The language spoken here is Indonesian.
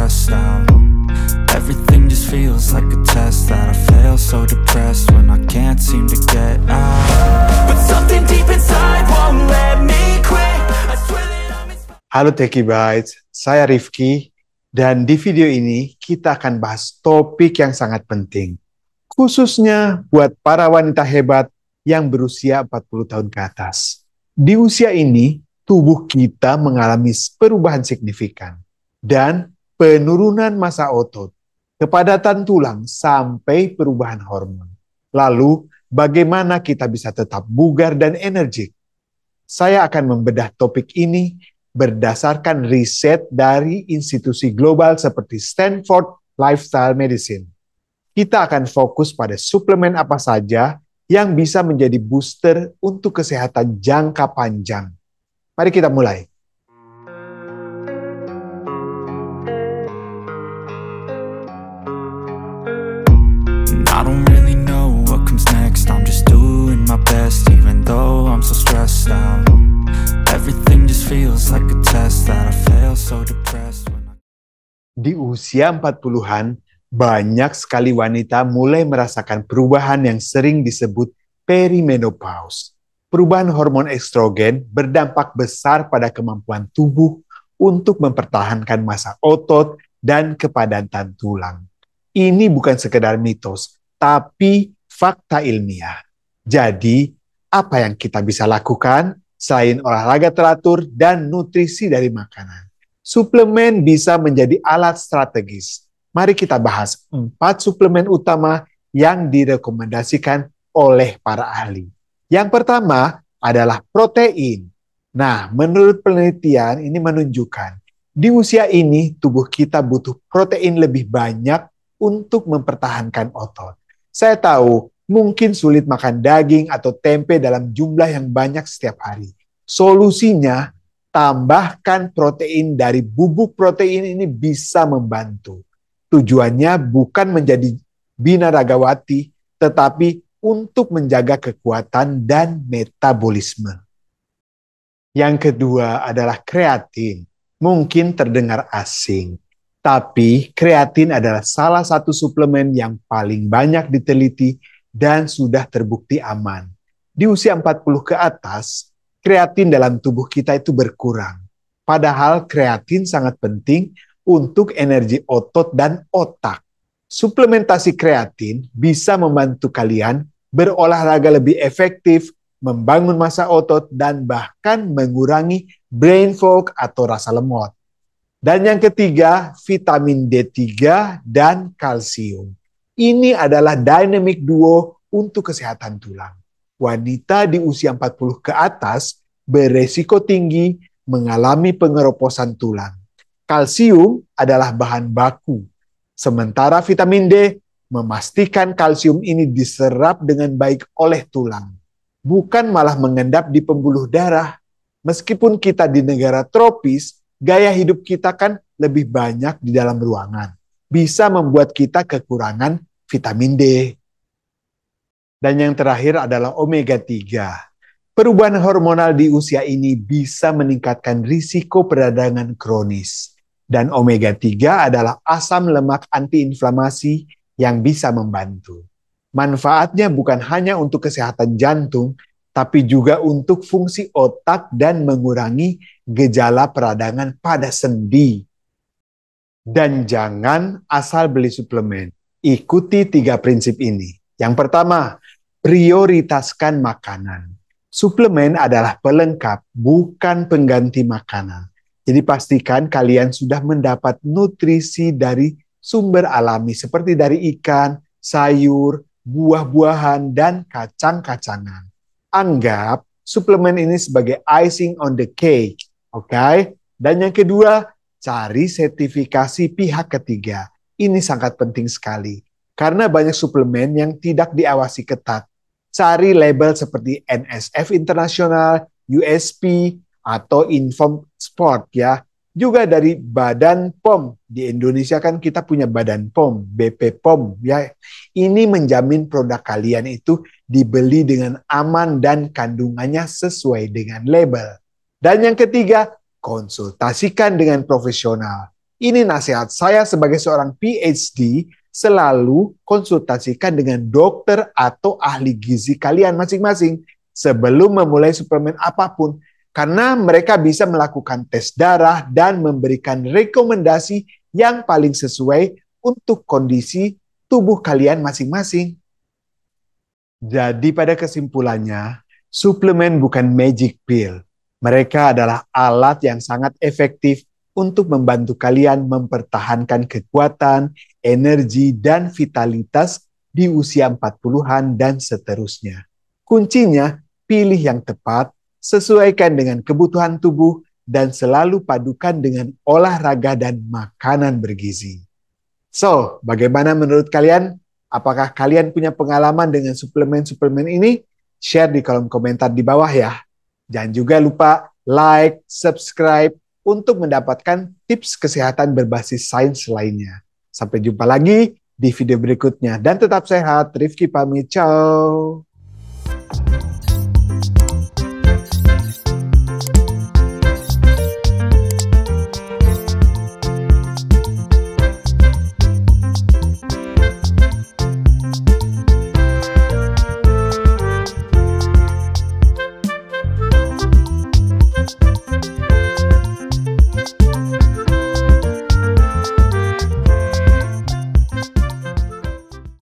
stressed out. Everything just feels like a test that I fail, so depressed when I can't seem to get out. But something deep inside won't let me quit. I swear that I'm inspired. Halo Techie Bites, saya Rifki, dan di video ini kita akan bahas topik yang sangat penting, khususnya buat para wanita hebat yang berusia 40 tahun ke atas. Di usia ini, tubuh kita mengalami perubahan signifikan, dan penurunan massa otot, kepadatan tulang, sampai perubahan hormon. Lalu, bagaimana kita bisa tetap bugar dan energik? Saya akan membedah topik ini berdasarkan riset dari institusi global seperti Stanford Lifestyle Medicine. Kita akan fokus pada suplemen apa saja yang bisa menjadi booster untuk kesehatan jangka panjang. Mari kita mulai. I don't really know what comes next. I'm just doing my best, even though I'm so stressed out. Everything just feels like a test that I fail, so depressed when Di usia 40-an, banyak sekali wanita mulai merasakan perubahan yang sering disebut perimenopause. Perubahan hormon estrogen berdampak besar pada kemampuan tubuh untuk mempertahankan massa otot dan kepadatan tulang. Ini bukan sekedar mitos, tapi fakta ilmiah. Jadi, apa yang kita bisa lakukan selain olahraga teratur dan nutrisi dari makanan? Suplemen bisa menjadi alat strategis. Mari kita bahas 4 suplemen utama yang direkomendasikan oleh para ahli. Yang pertama adalah protein. Nah, menurut penelitian ini menunjukkan di usia ini tubuh kita butuh protein lebih banyak untuk mempertahankan otot. Saya tahu mungkin sulit makan daging atau tempe dalam jumlah yang banyak setiap hari. Solusinya, tambahkan protein dari bubuk protein ini bisa membantu. Tujuannya bukan menjadi binaragawati, tetapi untuk menjaga kekuatan dan metabolisme. Yang kedua adalah kreatin. Mungkin terdengar asing, tapi kreatin adalah salah satu suplemen yang paling banyak diteliti dan sudah terbukti aman. Di usia 40 ke atas, kreatin dalam tubuh kita itu berkurang. Padahal kreatin sangat penting untuk energi otot dan otak. Suplementasi kreatin bisa membantu kalian berolahraga lebih efektif, membangun massa otot, dan bahkan mengurangi brain fog atau rasa lemot. Dan yang ketiga, vitamin D3 dan kalsium. Ini adalah dynamic duo untuk kesehatan tulang. Wanita di usia 40 ke atas beresiko tinggi mengalami pengeroposan tulang. Kalsium adalah bahan baku, sementara vitamin D memastikan kalsium ini diserap dengan baik oleh tulang, bukan malah mengendap di pembuluh darah. Meskipun kita di negara tropis, gaya hidup kita kan lebih banyak di dalam ruangan. Bisa membuat kita kekurangan vitamin D. Dan yang terakhir adalah omega 3. Perubahan hormonal di usia ini bisa meningkatkan risiko peradangan kronis. Dan omega 3 adalah asam lemak antiinflamasi yang bisa membantu. Manfaatnya bukan hanya untuk kesehatan jantung, tapi juga untuk fungsi otak dan mengurangi gejala peradangan pada sendi. Dan jangan asal beli suplemen. Ikuti 3 prinsip ini. Yang pertama, prioritaskan makanan. Suplemen adalah pelengkap, bukan pengganti makanan. Jadi pastikan kalian sudah mendapat nutrisi dari sumber alami seperti dari ikan, sayur, buah-buahan, dan kacang-kacangan. Anggap suplemen ini sebagai icing on the cake, oke? Dan yang kedua, cari sertifikasi pihak ketiga. Ini sangat penting sekali, karena banyak suplemen yang tidak diawasi ketat. Cari label seperti NSF Internasional, USP, atau Inform Sport ya. Juga dari Badan POM. Di Indonesia kan kita punya Badan POM, BP POM ya. Ini menjamin produk kalian itu dibeli dengan aman dan kandungannya sesuai dengan label. Dan yang ketiga, konsultasikan dengan profesional. Ini nasihat saya sebagai seorang PhD, selalu konsultasikan dengan dokter atau ahli gizi kalian masing-masing sebelum memulai suplemen apapun, karena mereka bisa melakukan tes darah dan memberikan rekomendasi yang paling sesuai untuk kondisi tubuh kalian masing-masing. Jadi pada kesimpulannya, suplemen bukan magic pill. Mereka adalah alat yang sangat efektif untuk membantu kalian mempertahankan kekuatan, energi, dan vitalitas di usia 40-an dan seterusnya. Kuncinya, pilih yang tepat, sesuaikan dengan kebutuhan tubuh, dan selalu padukan dengan olahraga dan makanan bergizi. So, bagaimana menurut kalian? Apakah kalian punya pengalaman dengan suplemen-suplemen ini? Share di kolom komentar di bawah ya. Jangan juga lupa like, subscribe untuk mendapatkan tips kesehatan berbasis sains lainnya. Sampai jumpa lagi di video berikutnya. Dan tetap sehat, Rifki pamit, ciao.